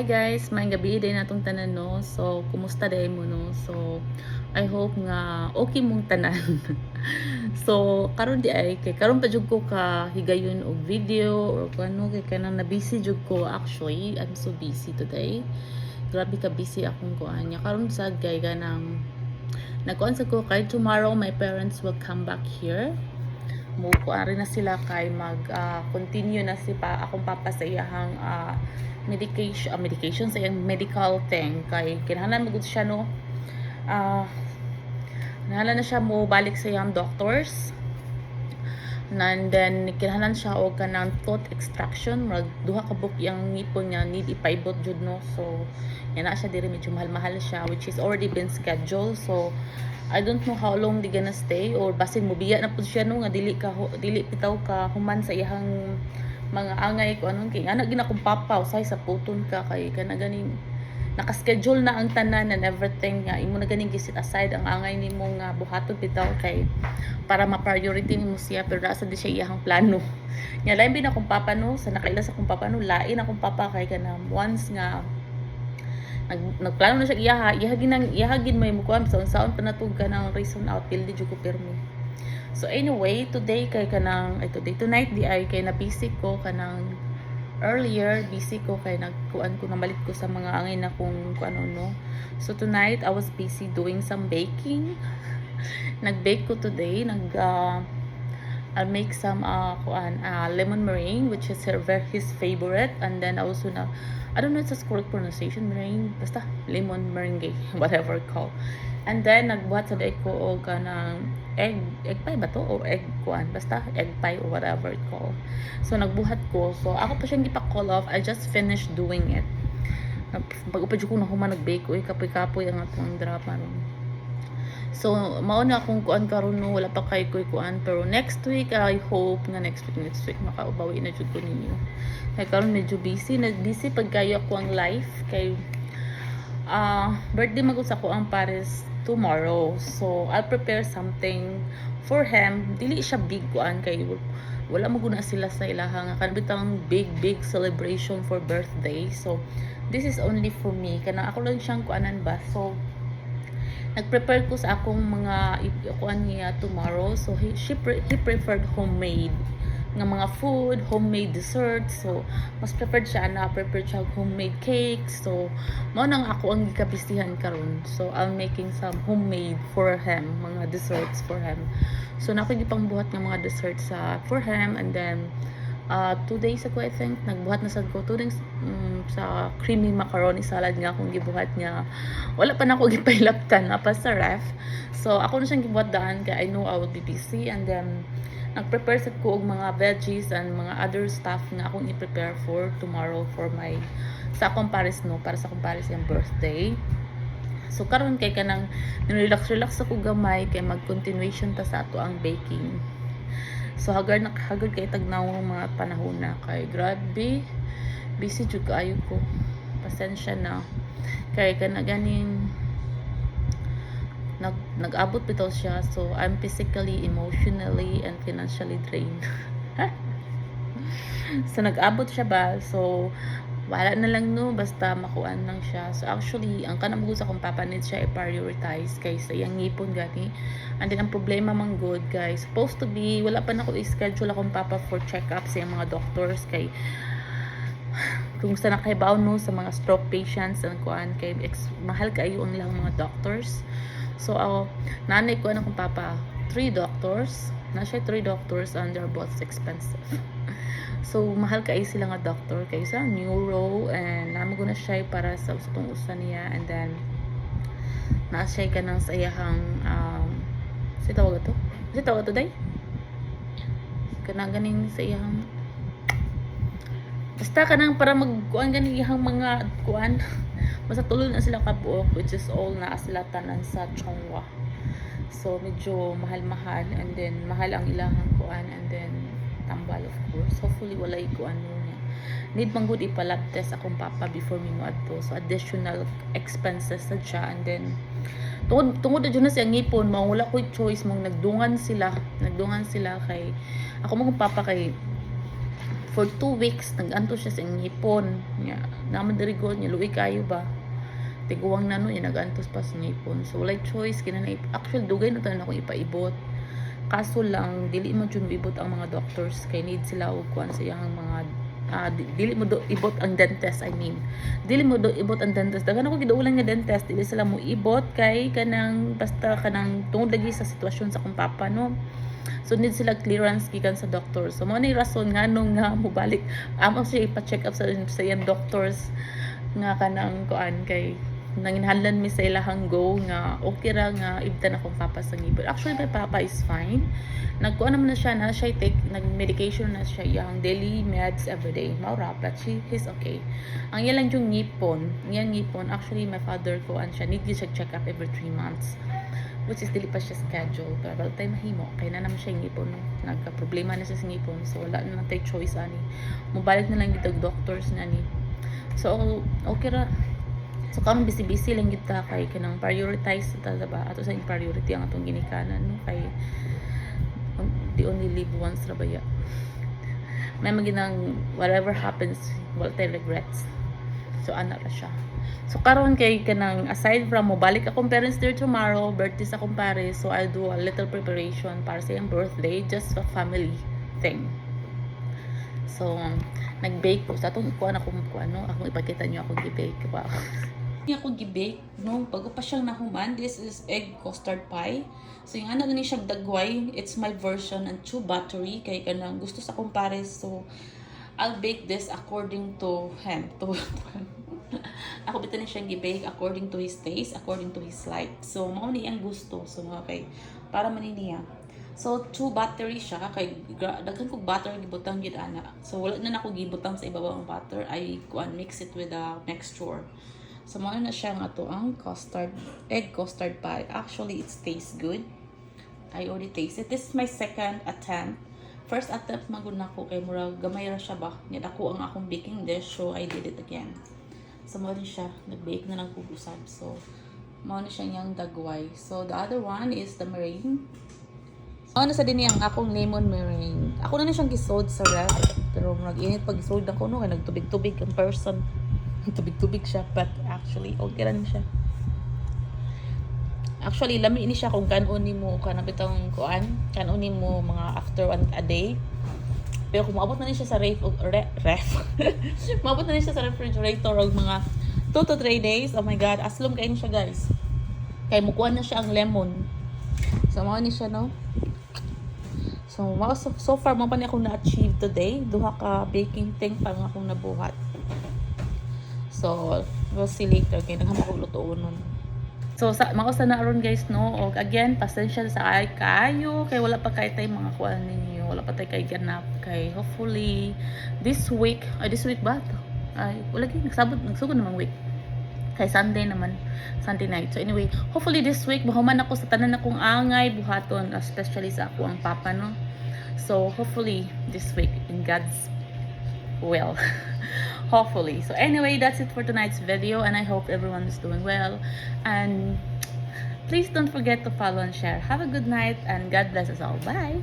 Hi guys, maayong gabi din natong tanan no. So, kumusta day mo no? So, I hope nga okay mong tanan. So, karon di ay kay karon pa jud ko ka higayon og video or kano kay kanang na busy jud ko actually. I'm so busy today. Grabe ka busy akong kuan nya karon sad kay ganang nagkuan sa ko kay tomorrow my parents will come back here. Mo kuan na sila kay mag continue na si pa akong papa sa iyahang medication sa iyang medical thing kay kinahanglan magud siya no ah kinahanglan na siya mo balik sa iyang doctors and then kinahanglan siya og kanang tooth extraction mag duha ka book yang ngipon niya need ipaibot jud no. So yan na siya diri medyo mahal-mahal siya which is already been scheduled. So I don't know how long di gonna stay or basin mo biya na pud siya no nga dili bitaw ka human sa iyang mga angay ko anon kay ana gina kong papa usay sa puton ka kay kana ganing naka-schedule na ang tanan and everything nga imo na ganing gisit aside ang angay nimo nga buhaton bitaw kay para ma-priority nimo siya pero nasa di siya iyang plano. Nya lain bin akong papa no sa nakaila sa akong papa no lain akong papa kay kana once nga nagplano na siya iyahagin may mukuan sa unsaon pa natug ka ng reason out pildi jud ko permi. So anyway, today kay kanang today tonight di ay kay na busy ko kanang earlier busy ko kay nagkuan ko namalit ko sa mga angay na kung ano no. So tonight I was busy doing some baking. Nag-bake ko today, I'll make some lemon meringue which is his favorite and then also na I don't know if it's correct pronunciation meringue basta lemon meringue whatever it's called. And then nagbuhat sa ko og kanang egg pie ba to or egg kuan basta egg pie or whatever it's called. So nagbuhat ko. So ako pa siyang gipa-call off. I just finished doing it. Pag-upad ko na human nag-bake ko kapoy-kapoy ang atong drama ron. So, mao na akong kuan karon no, wala pa kay kuan pero next week I hope nga next week makaubawi na jud ko ninyo. Kay karon medyo busy pag kayo ako ang life kay birthday magud sa ko ang Paris tomorrow. So, I'll prepare something for him. Dili siya big kuan kay wala mo guna sila sa ilaha nga kanbitang big celebration for birthday. So, this is only for me. Kana ako lang siyang kuanan ba. So, nag-prepare ko sa akong mga kuan niya tomorrow. So he preferred homemade nga mga food, homemade desserts. So mas preferred siya na prepared siya homemade cakes. So mao nang ako ang gikabistihan karon. So I'm making some homemade for him, mga desserts for him. So nako gipangbuhat nga mga desserts for him and then 2 days ago I think nagbuhat na sad ko 2 days sa creamy macaroni salad nga akong gibuhat niya wala pa na ako gipailaptan na pa sa ref. So ako na siyang gibuhat daan kay I know I will be busy and then nagprepare sad ko og mga veggies and mga other stuff nga akong i-prepare for tomorrow for my sa akong Paris no para sa akong Paris yung birthday. So karon kay kanang relax ako gamay kay mag-continuation ta sa ato ang baking. So hagard kay tagnaw mga panahon na kay grabe busy jud kaayo ko. Pasensya na kay kana ganin nag-abot bitaw siya so I'm physically, emotionally and financially drained. So nag-abot siya ba so wala na lang no basta makuan lang siya. So actually ang kanang sa kong papa needs siya i-prioritize kay sa iyang ngipon gani. And then ang problema man good guys supposed to be wala pa na ko i-schedule akong papa for check-up sa mga doctors kay kung sa nakaibaw no sa mga stroke patients and kuan kay mahal kaayo ang lang mga doctors. So nanay ko na kong papa 3 doctors na siya 3 doctors and they're both expensive. So mahal kay sila nga doctor kay sa neuro and namo na siya para sa usatong usa niya and then na siya kanang sa iyahang si tawag to day kanang ganing sa iyang basta kanang para magkuan gani iyang mga kuan basta tuloy na sila kabuok which is all na sila tanan sa Chongwa. So medyo mahal and then mahal ang ilahang kuan and then tambal of course. Hopefully walay kuan mo niya. Need man gud ipalab test akong papa before mi mo adto. So additional expenses sa siya and then tungod na dyan na siya ngipon wala ko choice mong nagdungan sila kay ako mong papa kay for 2 weeks naganto siya sa ngipon nya naman diri ko nya luwi kayo ba tiguwang na no nya nagantos pa sa ngipon, so walay choice kinana actually dugay na tanan ako ipaibot, kaso lang dili mo jud ibot ang mga doctors kay need sila og kuan sa iyang mga dili mo do ibot ang dentist, I mean dili mo do ibot ang dentist, daghan ako giduulan nga dentist dili sila mo ibot kay kanang basta kanang tungod lagi sa sitwasyon sa akong papa no. So need sila clearance gikan sa doctor. So mo ni rason nganong nga mobalik amo siya ipa-check up sa iyang doctors nga kanang kuan kay nanginhanlan mi sa ilahang go nga okay ra nga ibtan akong papa sa ngipon. Actually my papa is fine. Nagkuan naman na siya take nag-medication na siya yang daily meds every day. Maura but he's okay. Ang iya lang yung ngipon actually my father kuan siya need siya check up every 3 months. Which is dili pa siya schedule pero tayo mahimo kay na naman siya ngipon no? Nagka-problema na siya sa ngipon so wala na tayo choice ani mobalik na lang gitag doctors na ni so okay ra so karon busy lang kita kay kanang prioritize ta ba ato sa priority ang atong ginikanan no kay they only live once ra baya may maginang whatever happens wala tayo regrets so ana ra siya. So karon kay kanang aside from mobalik akong parents there tomorrow, birthday sa akong pare, so I'll do a little preparation para sa iyang birthday, just a family thing. So nag-bake ko sa atong kuan akong ipakita niyo akong gi-bake ba. Niya akong gi-bake no, bago pa siyang nahuman. This is egg custard pie. So yung ana gani siyang dagway, it's my version and 2 buttery kay kanang gusto sa akong pare, so I'll bake this according to him. Ako bitan siyang gi-bake according to his taste, according to his like. So mao ni ang gusto. So okay, para maniniya. So 2 battery siya kay daghan kog butter gibutang gid ana. So wala na nako gibutang sa ibabaw ang butter. I mix it with a mixture. So mao na siya nga to ang egg custard pie. Actually it tastes good. I already tasted. This is my second attempt. First attempt magud nako kay murag gamay ra siya ba. Nya dako ang akong baking dish, so I did it again. So, mo rin siya. Nag-bake na ng kubusab. So, mo na siya niyang dagway. So, the other one is the meringue. Ano sa din yung akong lemon meringue. Ako na siyang gisod sa ref. Pero nag-init pag gisod ako, no? Kaya nagtubig-tubig ang person. Tubig-tubig siya. But actually, okay lang siya. Actually, lami ini siya kung kanon mo, kanabitang kuan. Kanon mo mga after a day. Pero kung maabot na niya siya sa maabot na niya siya sa refrigerator og mga 2 to 3 days, oh my god, aslom kayo siya guys. Kaya mukuha na siya ang lemon. So, mao ni siya, no? So far, mo pa niya akong na-achieve today. Duha ka baking thing pa nga akong nabuhat. So, we'll see later. Kaya naghamag kong lutoon nun. So, mausa na aron guys, no? O again, pasensya sa kayo. Kaya wala pa kayo tayo mga kuwan ninyo. Wala pa tayo kayo ganap. Kaya hopefully, this week ba? Ay, wala kayo. Nagsugod namang week. Kay Sunday naman. Sunday night. So anyway, hopefully this week, mahuman ako sa tanan akong angay, buhaton. Especially sa ako ang papa, no? So, hopefully, this week, in God's will. Hopefully. So anyway, that's it for tonight's video, and I hope everyone is doing well, and please don't forget to follow and share. Have a good night, and God bless us all. Bye.